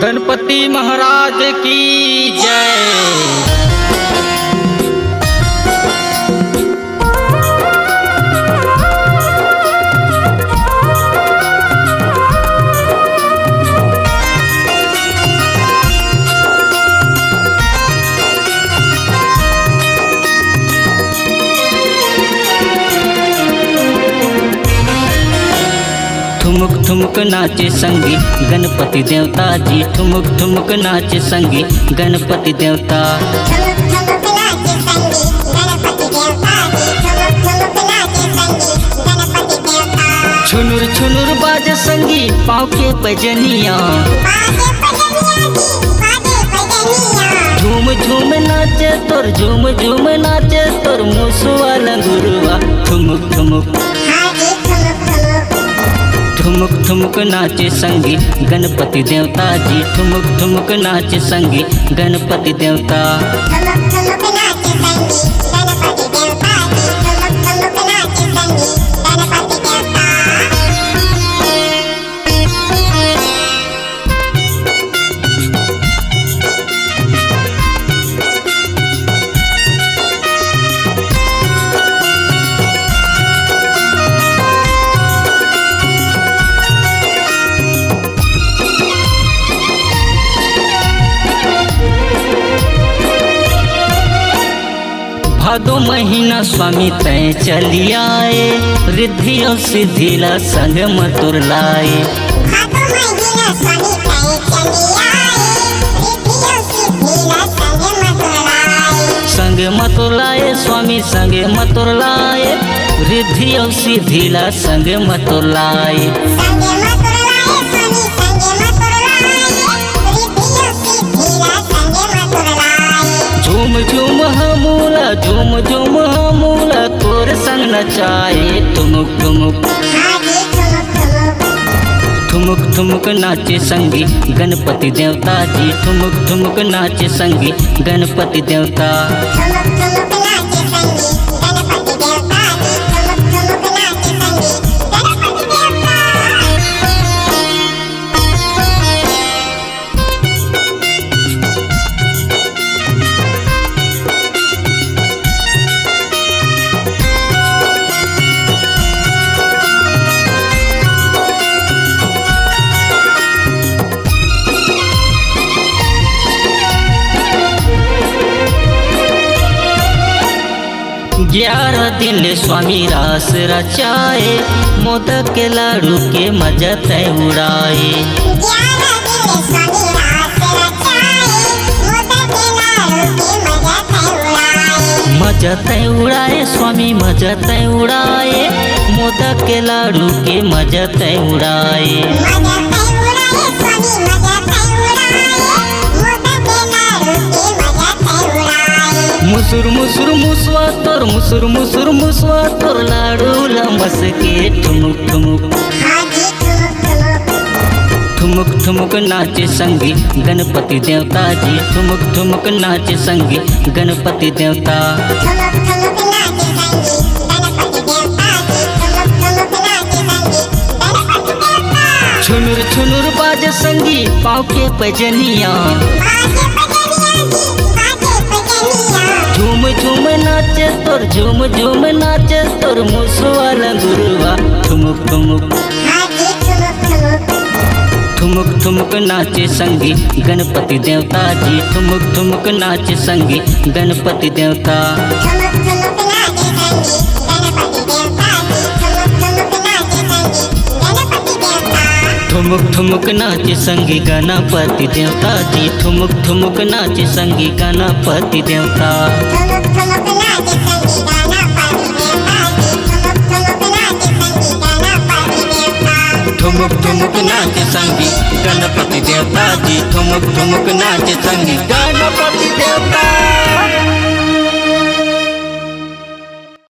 गणपति महाराज की जय। ठुमुक ठुमुक नाचे संगी गणपति देवता जी, ठुमुक ठुमुक नाचे संगी गणपति देवता। छुनुर छुनुर बाज संगी पाँव के पैजनिया, झूम झूम नाचे तोर, झूम झूम नाचे तोर मुसवा लंगुरवा। ठुमुक ठुमुक ठुमुक ठुमुक नाचे संगी गणपति देवता जी, ठुमुक ठुमुक नाचे संगी गणपति देवता। भादो महीना स्वामी तय चली आए, रिद्धि और सिद्धि ला संग मथुर लाए। संग मथुर लाए स्वामी संग मथुर लाए, रिद्धि और सिद्धि ला संग मथुर लाए। झूम झूम हमूला, झूम झूम हमूला तोर संग नचाए। ठुमुक ठुमुक ठुमुक ठुमुक नाचे संगी गणपति देवता जी, ठुमुक ठुमुक नाचे संगी गणपति देवता। ग्यारह दिन स्वामी रास रचाए, मोदक के लाडू के मजा तय उड़ाए। मजा तय उड़ाए स्वामी मजा तय उड़ाए, मोदक के लाडू के मजा तय उड़ाए। मुसुर मुसुर मुसवा तोर, मुसुर मुसुर मुसवा तोर लाडू लमस के। ठुमुक ठुमुक ठुमुक ठुमुक नाचे संगी गणपति देवता जी, ठुमुक ठुमुक नाचे संगी गणपति देवता। छुनुर छुनुर बाज संगी पाँव के पैजनिया, झूम झूम नाचे तोर, झूम झूम नाचे तोर मुसवा लंगुरवा। ठुमुक ठुमुक ठुमुक ठुमुक नाचे संगी गणपति देवता जी, ठुमुक ठुमुक नाचे संगी गणपति देवता। ठुमुक ठुमुक नाचे संगी गणपति देवता जी, ठुमुक ठुमुक नाचे संगी गणपति देवता। ठुमुक ठुमुक नाचे संगी गणपति देवता जी, ठुमुक ठुमुक नाचे संगी गणपति देवता।